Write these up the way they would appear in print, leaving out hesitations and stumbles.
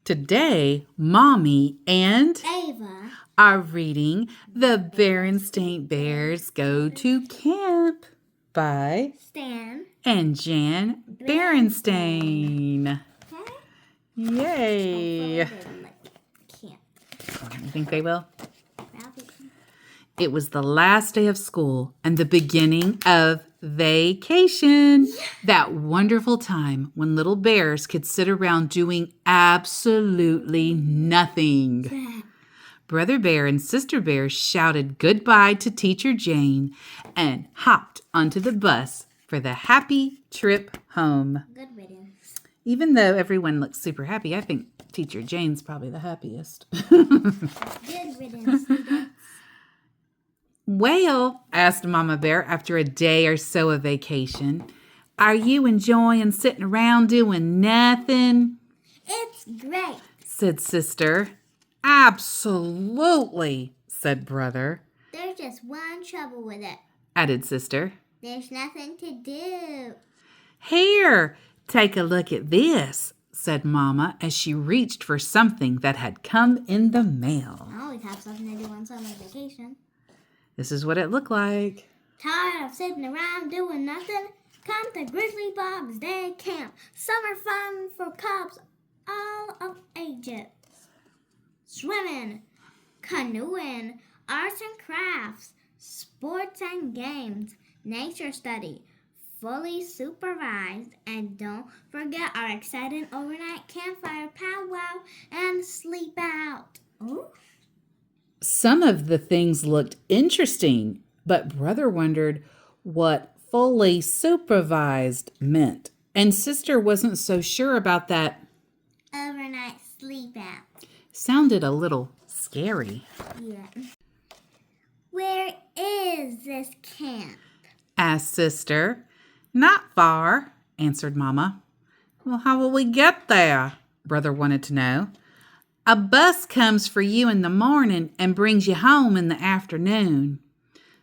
Today, Mommy and Ava are reading The Berenstain Bears Go to Camp by Stan and Jan Berenstain. Okay. Yay! Hopefully they can't. You think they will? Probably. It was the last day of school and the beginning of vacation. That wonderful time when little bears could sit around doing absolutely nothing. Brother Bear and Sister Bear shouted goodbye to Teacher Jane and hopped onto the bus for the happy trip home. Good riddance. Even though everyone looks super happy, I think Teacher Jane's probably the happiest. Good riddance. Well, asked Mama Bear after a day or so of vacation, are you enjoying sitting around doing nothing? It's great, Said Sister. Absolutely, said Brother. There's just one trouble with it. Added Sister. There's nothing to do. Here, take a look at this, said Mama as she reached for something that had come in the mail. I always have something to do on summer vacation. This is what it looked like. Tired of sitting around doing nothing? Come to Grizzly Bob's Day Camp. Summer fun for cubs all of ages. Swimming, canoeing, arts and crafts, sports and games, nature study, fully supervised, and don't forget our exciting overnight campfire powwow and sleep out. Ooh. Some of the things looked interesting, but Brother wondered what fully supervised meant. And Sister wasn't so sure about that. Overnight sleep out. Sounded a little scary. Yeah. Where is this camp? Asked Sister. Not far, answered Mama. Well, how will we get there? Brother wanted to know. A bus comes for you in the morning and brings you home in the afternoon.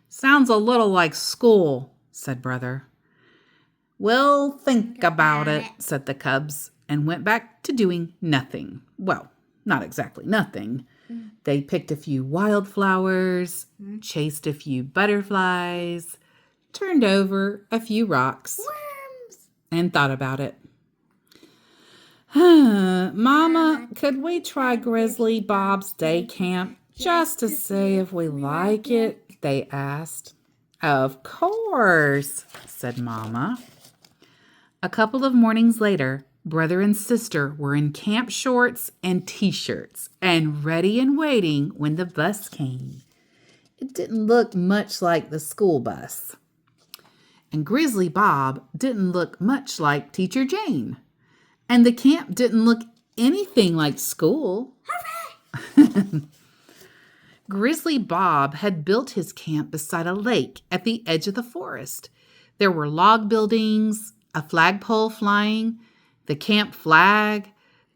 Sounds a little like school, said Brother. We'll think about it, said the cubs, and went back to doing nothing. Well, not exactly nothing. They picked a few wildflowers, chased a few butterflies, turned over a few rocks, Worms. and thought about it. Mama, could we try Grizzly Bob's Day Camp just to see if we like it? They asked. Of course, said Mama. A couple of mornings later, Brother and Sister were in camp shorts and t-shirts and ready and waiting when the bus came. It didn't look much like the school bus. And Grizzly Bob didn't look much like Teacher Jane. And the camp didn't look anything like school. Hooray! Grizzly Bob had built his camp beside a lake at the edge of the forest. There were log buildings, a flagpole flying, the camp flag,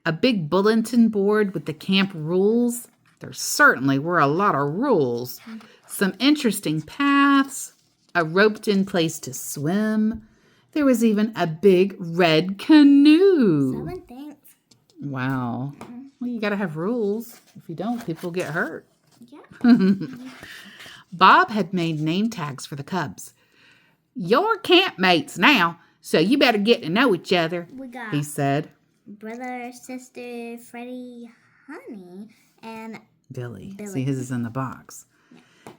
a big bulletin board with the camp rules. There certainly were a lot of rules. Some interesting paths, a roped-in place to swim. There was even a big red canoe. 7 things. Wow. Well, you got to have rules. If you don't, people get hurt. Yeah. Bob had made name tags for the cubs. You're campmates now, so you better get to know each other, We got he said. Brother, Sister, Freddie, Honey, and Billy. Billy. See, his is in the box.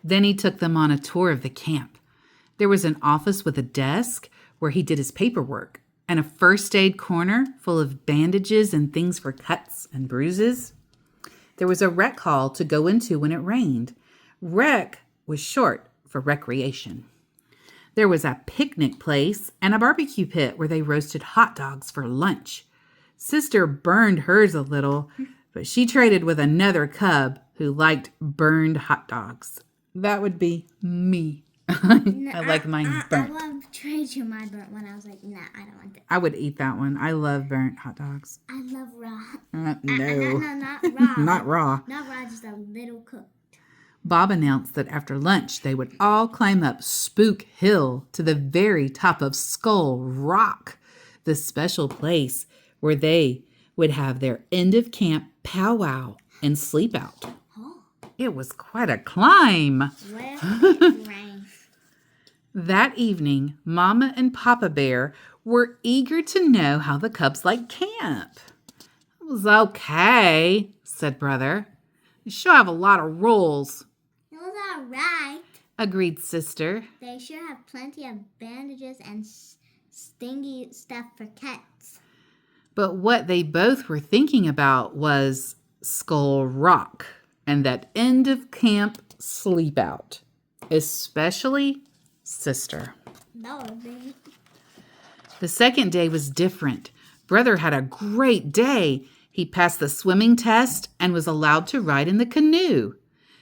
Then he took them on a tour of the camp. There was an office with a desk where he did his paperwork and a first aid corner full of bandages and things for cuts and bruises. There was a rec hall to go into when it rained. Rec was short for recreation. There was a picnic place and a barbecue pit where they roasted hot dogs for lunch. Sister burned hers a little, but she traded with another cub who liked burned hot dogs. That would be me. I like mine burnt. I want to trade you my burnt one. I was like, nah, I don't want it. I would eat that one. I love burnt hot dogs. I love raw. No. No, not raw. Not raw. Not raw, just a little cooked. Bob announced that after lunch they would all climb up Spook Hill to the very top of Skull Rock, the special place where they would have their end of camp powwow and sleep out. Oh, It was quite a climb. rain. That evening, Mama and Papa Bear were eager to know how the cubs liked camp. It was okay, said Brother. You sure have a lot of rules, It was all right. agreed Sister. They sure have plenty of bandages and stingy stuff for cats. But what they both were thinking about was Skull Rock and that end of camp sleep out, especially Sister. That would be. The second day was different. Brother had a great day. He passed the swimming test and was allowed to ride in the canoe.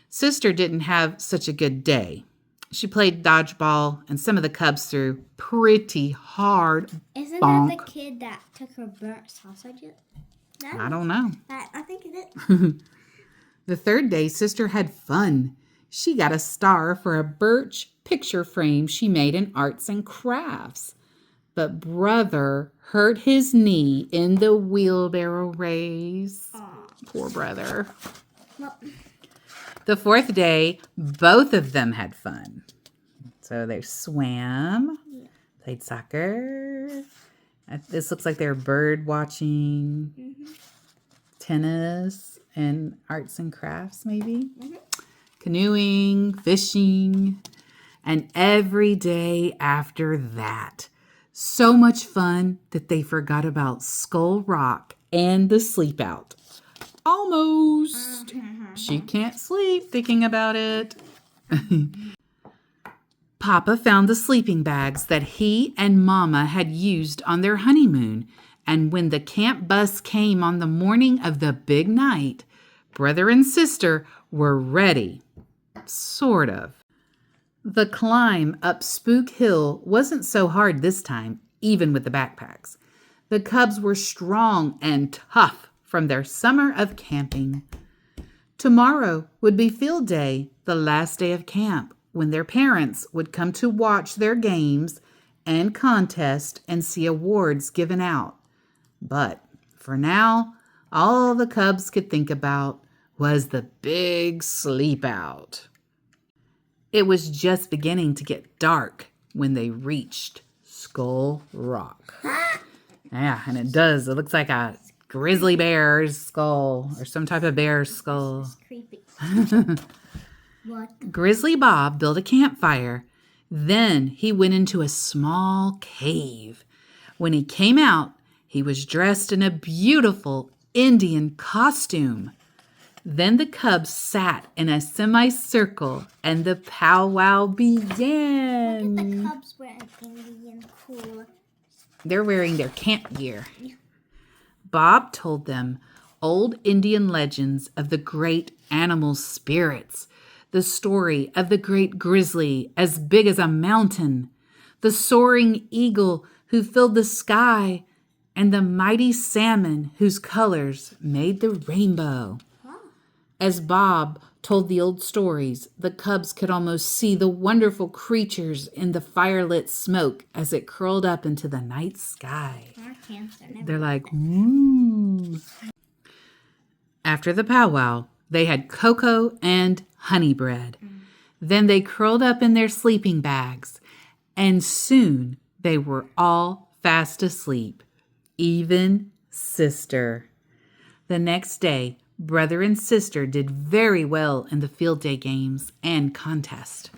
Sister didn't have such a good day. She played dodgeball, and some of the cubs threw pretty hard. Isn't bonk. that the kid that took her burnt sausages? I don't know. I think it is. The third day, Sister had fun. She got a star for a birch picture frame she made in arts and crafts. But Brother hurt his knee in the wheelbarrow race. Aw. Poor Brother. Well, The fourth day, both of them had fun. So they swam, played soccer. This looks like they're bird watching, tennis, and arts and crafts maybe. Canoeing, fishing, and every day after that. So much fun that they forgot about Skull Rock and the sleep out. Almost. She can't sleep thinking about it. Papa found the sleeping bags that he and Mama had used on their honeymoon, and when the camp bus came on the morning of the big night, Brother and Sister were ready. Sort of. The climb up Spook Hill wasn't so hard this time, even with the backpacks. The cubs were strong and tough from their summer of camping. Tomorrow would be field day, the last day of camp, when their parents would come to watch their games and contest and see awards given out. But for now, all the cubs could think about was the big sleep out. It was just beginning to get dark when they reached Skull Rock. Yeah, and it does. It looks like a grizzly bear's skull or some type of bear's skull. it's creepy. What? Grizzly Bob built a campfire. Then he went into a small cave. When he came out, he was dressed in a beautiful Indian costume. Then the cubs sat in a semicircle and the powwow began. Look at the cubs wearing Indian cool. They're wearing their camp gear. Bob told them old Indian legends of the great animal spirits, the story of the great grizzly as big as a mountain, the soaring eagle who filled the sky, and the mighty salmon whose colors made the rainbow. As Bob told the old stories, the cubs could almost see the wonderful creatures in the firelit smoke as it curled up into the night sky. Our camps are never. They're like, woo. After the powwow, they had cocoa and honey bread. Then they curled up in their sleeping bags, and soon they were all fast asleep, even Sister. The next day, Brother and Sister did very well in the field day games and contest.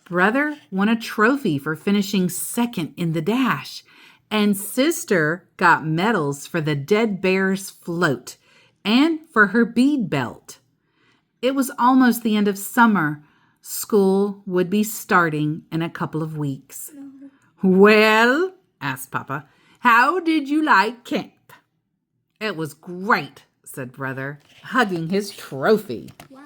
Brother won a trophy for finishing second in the dash, and Sister got medals for the dead bear's float and for her bead belt. It was almost the end of summer. School would be starting in a couple of weeks. Well, asked Papa, how did you like camp? It was great, said Brother, hugging his trophy. Wow.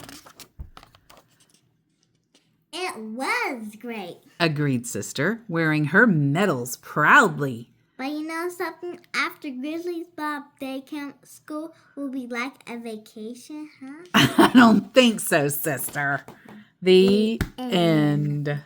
It was great. Agreed Sister, wearing her medals proudly. But you know something? After Grizzly's Bob Day Camp, school will be like a vacation, huh? I don't think so, Sister. The end.